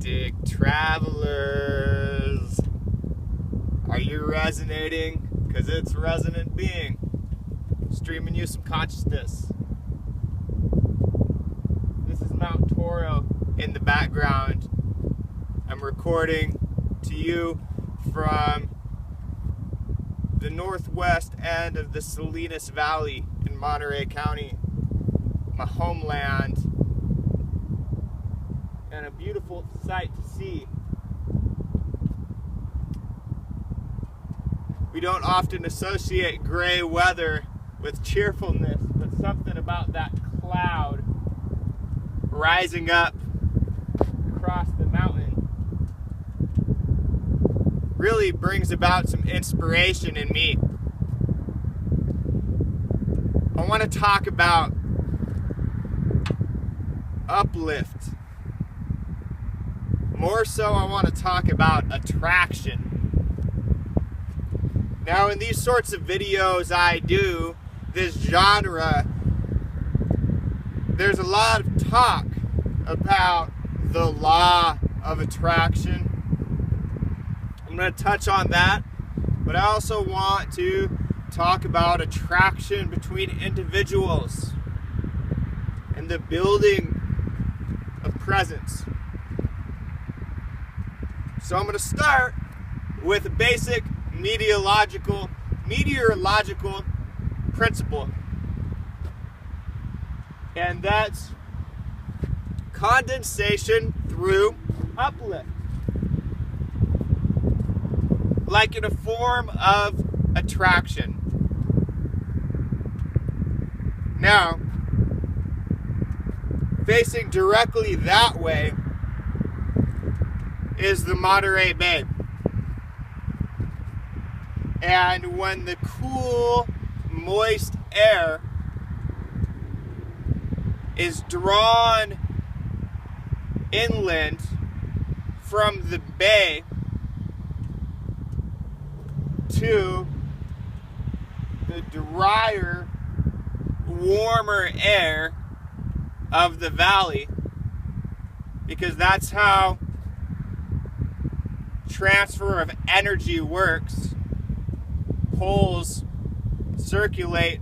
galactic travelers. Are you resonating? Because it's Resonant Being. Streaming you some consciousness. This is Mount Toro in the background. I'm recording to you from the northwest end of the Salinas Valley in Monterey County, my homeland, and a beautiful sight to see. We don't often associate gray weather with cheerfulness, but something about that cloud rising up across the mountain really brings about some inspiration in me. I want to talk about uplift. More so, I want to talk about attraction. Now, in these sorts of videos I do, this genre, there's a lot of talk about the law of attraction. I'm going to touch on that, but I also want to talk about attraction between individuals and the building of presence. So I'm going to start with a basic meteorological principle, and that's condensation through uplift, like in a form of attraction. Now, facing directly that way is the Monterey Bay. And when the cool, moist air is drawn inland from the bay to the drier, warmer air of the valley, because that's how transfer of energy works. Poles circulate,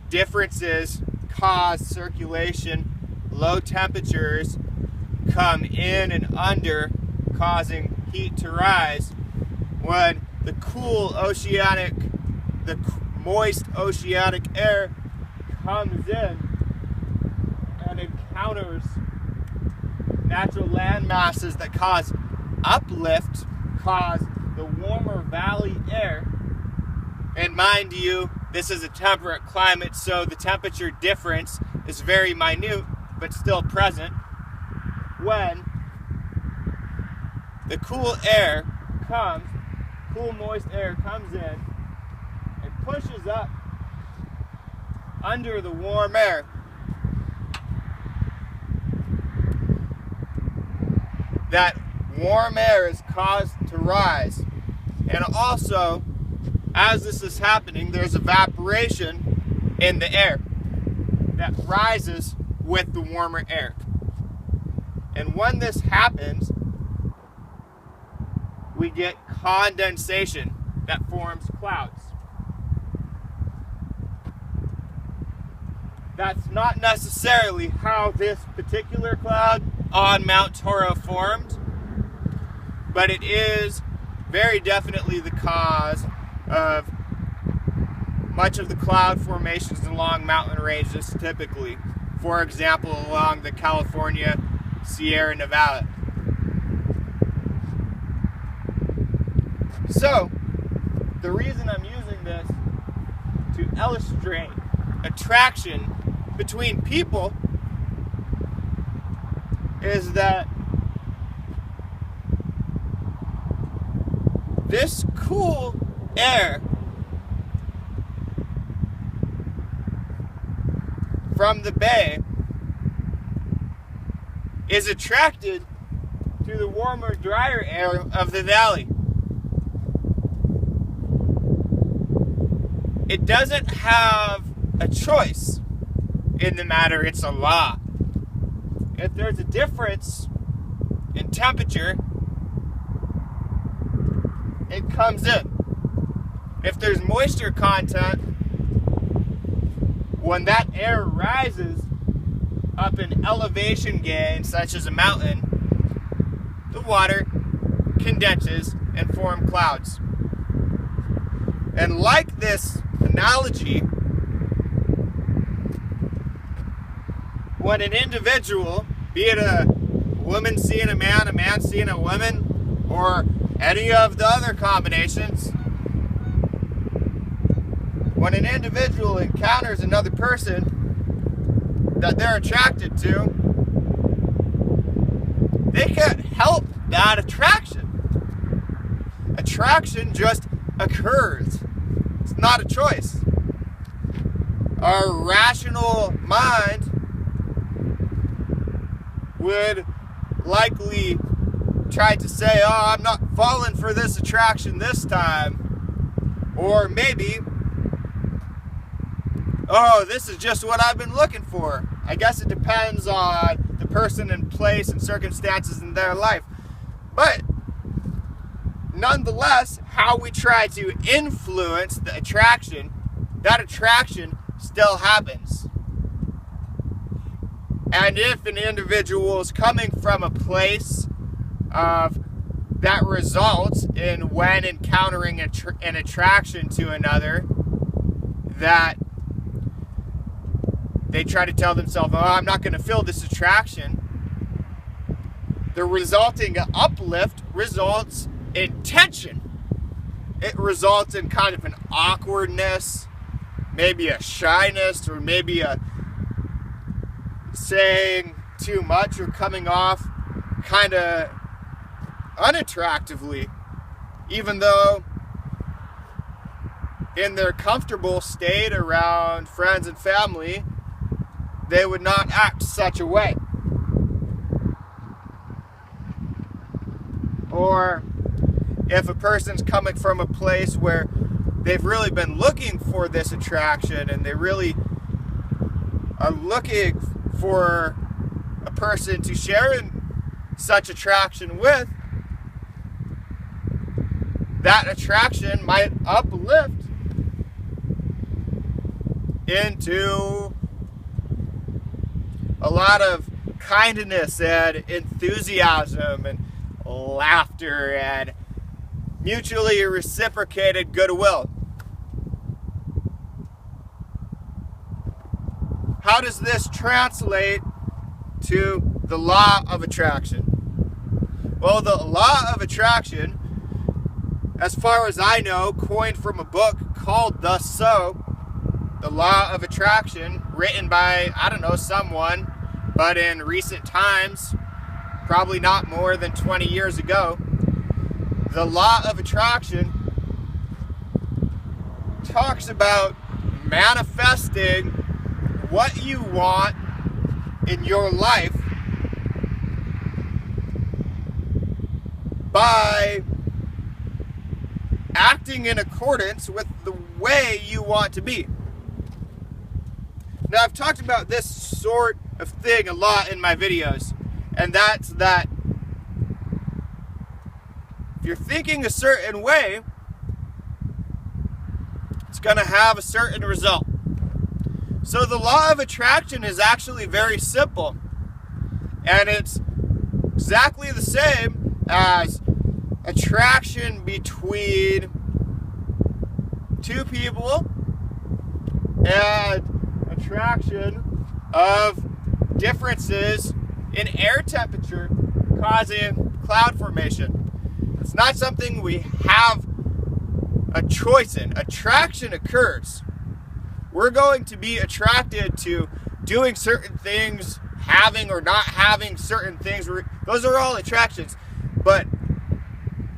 differences cause circulation, low temperatures come in and under, causing heat to rise. When the moist oceanic air comes in and encounters natural land masses that cause uplift, cause the warmer valley air. And mind you, this is a temperate climate, so the temperature difference is very minute, but still present. When the cool moist air comes in and pushes up under the warm air, that warm air is caused to rise. And also, as this is happening, there's evaporation in the air that rises with the warmer air. And when this happens, we get condensation that forms clouds. That's not necessarily how this particular cloud on Mount Toro formed, but it is very definitely the cause of much of the cloud formations along mountain ranges typically. For example, along the California Sierra Nevada. So, the reason I'm using this to illustrate attraction between people is that this cool air from the bay is attracted to the warmer, drier air of the valley. It doesn't have a choice in the matter, it's a law. if there's a difference in temperature, it comes in. If there's moisture content, when that air rises up in elevation gain, such as a mountain, the water condenses and forms clouds. And like this analogy, when an individual, be it a woman seeing a man seeing a woman, or any of the other combinations, when an individual encounters another person that they're attracted to, they can't help that attraction. Attraction just occurs. It's not a choice. Our rational mind would likely try to say, oh, I'm not falling for this attraction this time. Or maybe, oh, this is just what I've been looking for. I guess it depends on the person and place and circumstances in their life. But nonetheless, how we try to influence the attraction, that attraction still happens. And if an individual is coming from a place of that results in, when encountering an attraction to another, that they try to tell themselves, oh, I'm not going to feel this attraction, the resulting uplift results in tension. It results in kind of an awkwardness, maybe a shyness, or maybe a saying too much or coming off kind of unattractively, even though in their comfortable state around friends and family, they would not act such a way. Or if a person's coming from a place where they've really been looking for this attraction and they really are looking for a person to share such attraction with, that attraction might uplift into a lot of kindness and enthusiasm and laughter and mutually reciprocated goodwill. How does this translate to the law of attraction? Well, the law of attraction, as far as I know, coined from a book called Thus So, the law of attraction, written by, I don't know, someone, but in recent times, probably not more than 20 years ago, the law of attraction talks about manifesting what you want in your life by acting in accordance with the way you want to be. Now, I've talked about this sort of thing a lot in my videos, and that's that if you're thinking a certain way, it's going to have a certain result. So the law of attraction is actually very simple, and it's exactly the same as attraction between two people and attraction of differences in air temperature causing cloud formation. It's not something we have a choice in. Attraction occurs. We're going to be attracted to doing certain things, having or not having certain things. Those are all attractions. But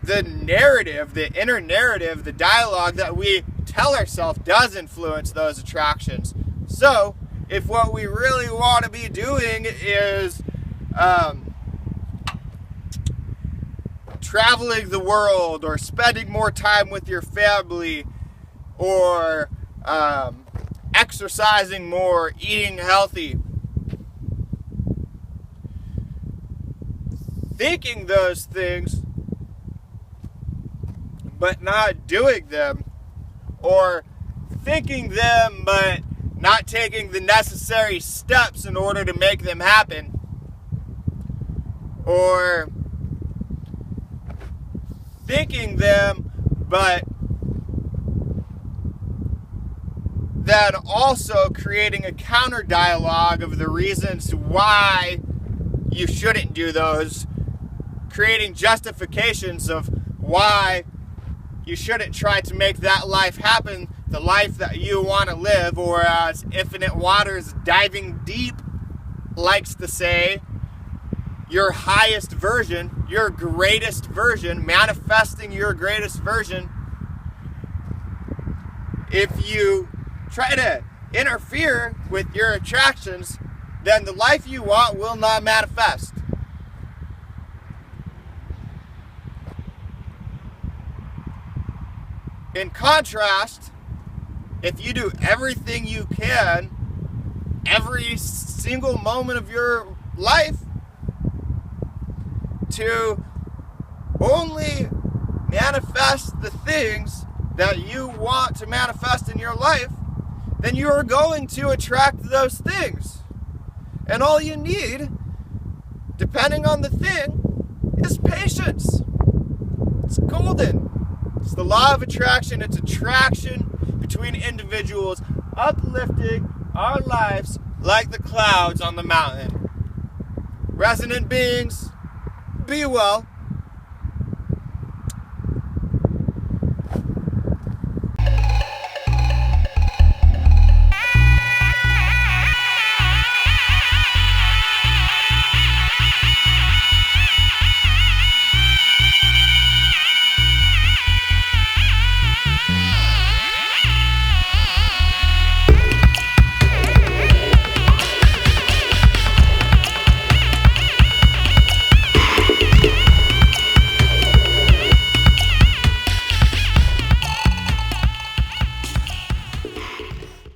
the narrative, the inner narrative, the dialogue that we tell ourselves does influence those attractions. So, if what we really want to be doing is traveling the world, or spending more time with your family, or exercising more, eating healthy, thinking those things but not doing them, or thinking them but not taking the necessary steps in order to make them happen, or thinking them but then also creating a counter dialogue of the reasons why you shouldn't do those, creating justifications of why you shouldn't try to make that life happen, the life that you want to live, or as Infinite Waters Diving Deep likes to say, your highest version, your greatest version, manifesting your greatest version. If you try to interfere with your attractions, then the life you want will not manifest. In contrast, if you do everything you can, every single moment of your life, to only manifest the things that you want to manifest in your life, then you are going to attract those things. And all you need, depending on the thing, is patience. It's golden. It's the law of attraction. It's attraction between individuals, uplifting our lives like the clouds on the mountain. Resonant beings, be well.